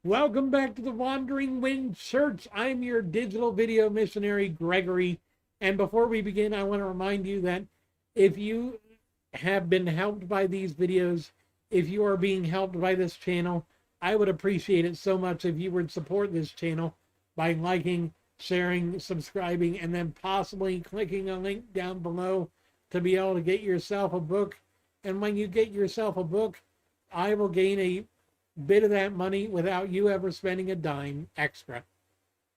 Welcome back to the Wandering Wind Church. I'm your digital video missionary, Gregory. And before we begin, I want to remind you that if you have been helped by these videos, if you are being helped by this channel, I would appreciate it so much if you would support this channel by liking, sharing, subscribing, and then possibly clicking a link down below to be able to get yourself a book. And when you get yourself a book, I will gain a bit of that money without you ever spending a dime extra.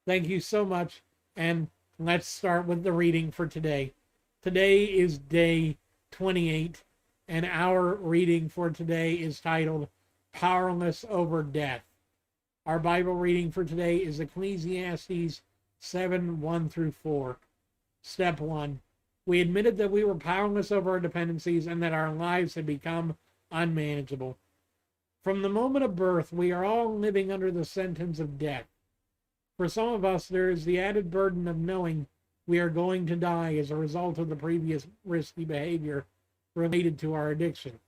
Thank you so much, and let's start with the reading for today. Today is day 28, and our reading for today is titled Powerless Over Death. Our Bible reading for today is Ecclesiastes 7:1-4. Step 1. We admitted that we were powerless over our dependencies and that our lives had become unmanageable. From the moment of birth, we are all living under the sentence of death. For some of us, there is the added burden of knowing we are going to die as a result of the previous risky behavior related to our addiction.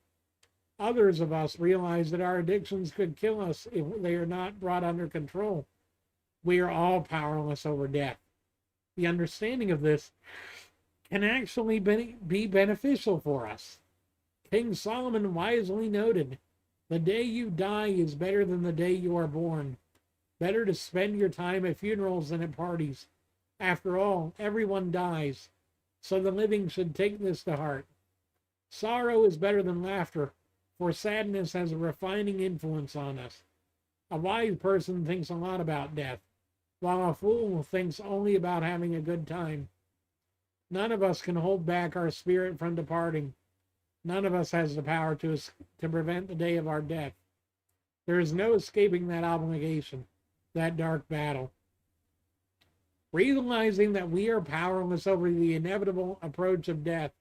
Others of us realize that our addictions could kill us if they are not brought under control. We are all powerless over death. The understanding of this can actually be beneficial for us. King Solomon wisely noted, "The day you die is better than the day you are born. Better to spend your time at funerals than at parties. After all, everyone dies, so the living should take this to heart. Sorrow is better than laughter, for sadness has a refining influence on us. A wise person thinks a lot about death, while a fool thinks only about having a good time. None of us can hold back our spirit from departing. None of us has the power to prevent the day of our death. There is no escaping that obligation, that dark battle. Realizing that we are powerless over the inevitable approach of death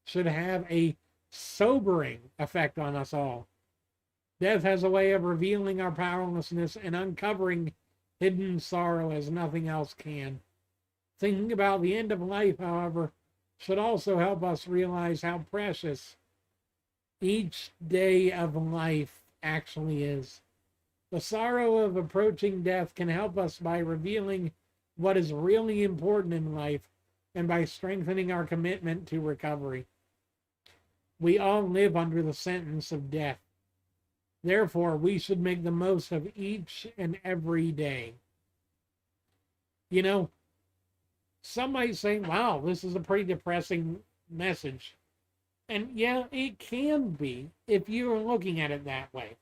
should have a sobering effect on us all. Death has a way of revealing our powerlessness and uncovering hidden sorrow as nothing else can. Thinking about the end of life, however, should also help us realize how precious each day of life actually is. The sorrow of approaching death can help us by revealing what is really important in life and by strengthening our commitment to recovery. We all live under the sentence of death. Therefore, we should make the most of each and every day. You know, some might say, wow, this is a pretty depressing message. And yeah, it can be if you are looking at it that way.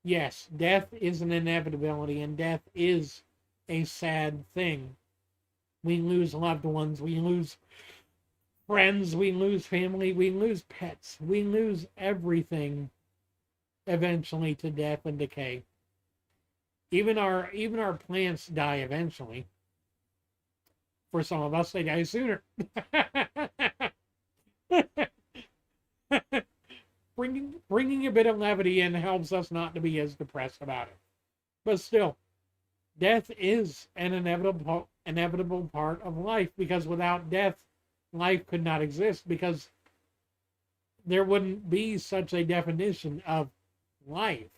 Yes, death is an inevitability, and death is a sad thing. We lose loved ones, we lose friends, we lose family, we lose pets, we lose everything eventually to death and decay. Even our plants die eventually. For some of us, they die sooner. Bringing a bit of levity in helps us not to be as depressed about it. But still, death is an inevitable part of life, because without death, life could not exist, because there wouldn't be such a definition of life.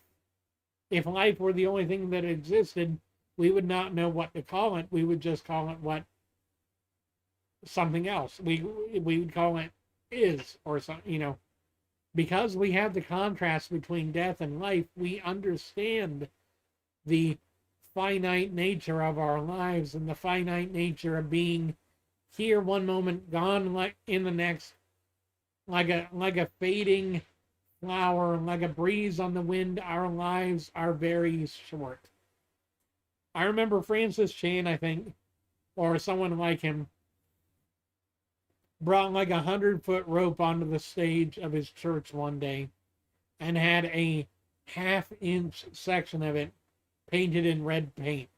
If life were the only thing that existed, we would not know what to call it. We would just call it something else. We would call it is, or something, Because we have the contrast between death and life, we understand the finite nature of our lives and the finite nature of being here one moment, gone like in the next, like a fading flower, like a breeze on the wind. Our lives are very short. I remember Francis Chan, I think, or someone like him, brought like 100-foot rope onto the stage of his church one day and had a half-inch section of it painted in red paint.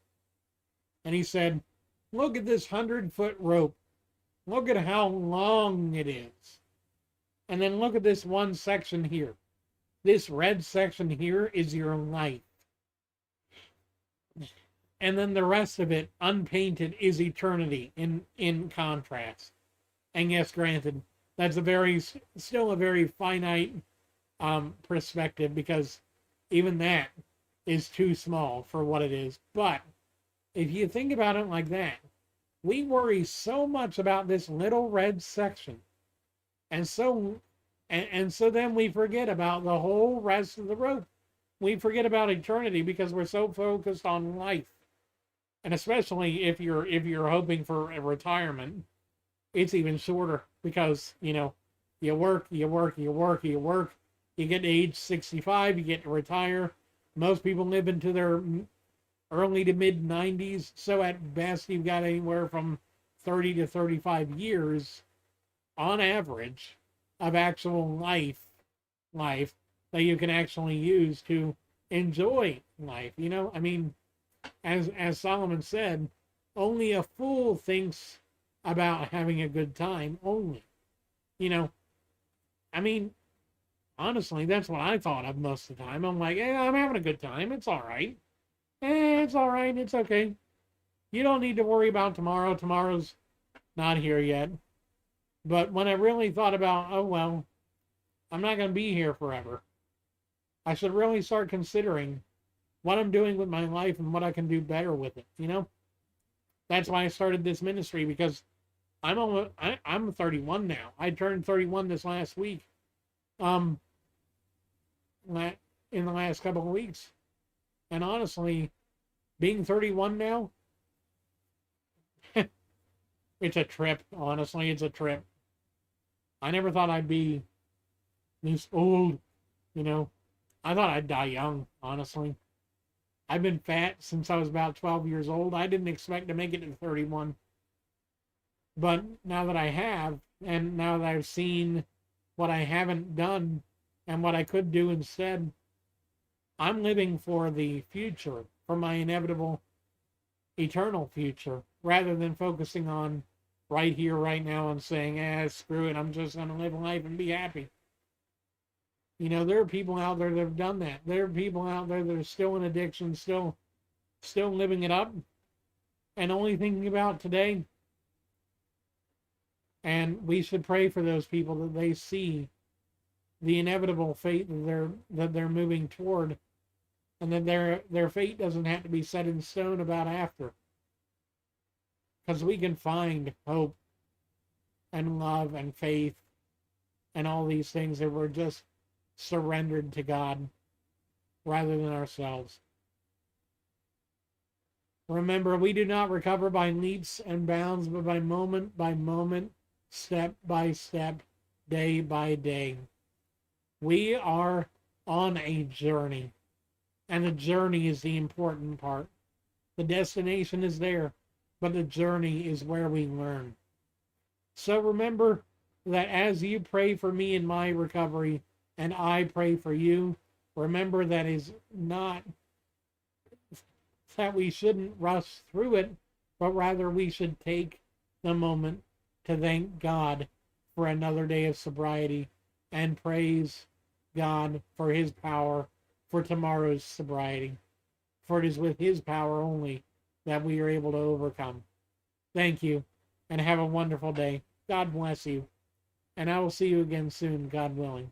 And he said, "Look at this 100-foot rope. Look at how long it is. And then look at this one section here. This red section here is your life. And then the rest of it, unpainted, is eternity in contrast." And yes, granted, that's still a very finite perspective, because even that is too small for what it is. But if you think about it like that, we worry so much about this little red section. And so and so then we forget about the whole rest of the rope. We forget about eternity because we're so focused on life. And especially if you're hoping for a retirement, it's even shorter because, you work, you work, you work, you work. You get to age 65, you get to retire. Most people live into their early to mid 90s. So at best, you've got anywhere from 30 to 35 years on average of actual life that you can actually use to enjoy life. I mean, as Solomon said, only a fool thinks about having a good time only. I mean, honestly, that's what I thought of most of the time. I'm like, yeah, I'm having a good time. It's all right. It's all right. It's okay. You don't need to worry about tomorrow. Tomorrow's not here yet. But when I really thought about, oh, well, I'm not going to be here forever, I should really start considering what I'm doing with my life and what I can do better with it. That's why I started this ministry, because I'm 31 now. I turned 31 this last week. In the last couple of weeks. And honestly, being 31 now, it's a trip. Honestly, it's a trip. I never thought I'd be this old, I thought I'd die young, honestly. I've been fat since I was about 12 years old. I didn't expect to make it to 31. But now that I have, and now that I've seen what I haven't done and what I could do instead, I'm living for the future, for my inevitable eternal future, rather than focusing on right here, right now, and saying, screw it, I'm just going to live life and be happy. There are people out there that have done that. There are people out there that are still in addiction, still living it up, and only thinking about today. And we should pray for those people that they see the inevitable fate that they're moving toward, and that their fate doesn't have to be set in stone about after. Because we can find hope and love and faith and all these things if we're just surrendered to God rather than ourselves. Remember, we do not recover by leaps and bounds, but by moment, step by step, day by day. We are on a journey, and the journey is the important part. The destination is there, but the journey is where we learn. So remember that as you pray for me in my recovery, and I pray for you, remember that is not that we shouldn't rush through it, but rather we should take the moment to thank God for another day of sobriety and praise God for his power for tomorrow's sobriety. For it is with his power only that we are able to overcome. Thank you, and have a wonderful day. God bless you, and I will see you again soon, God willing.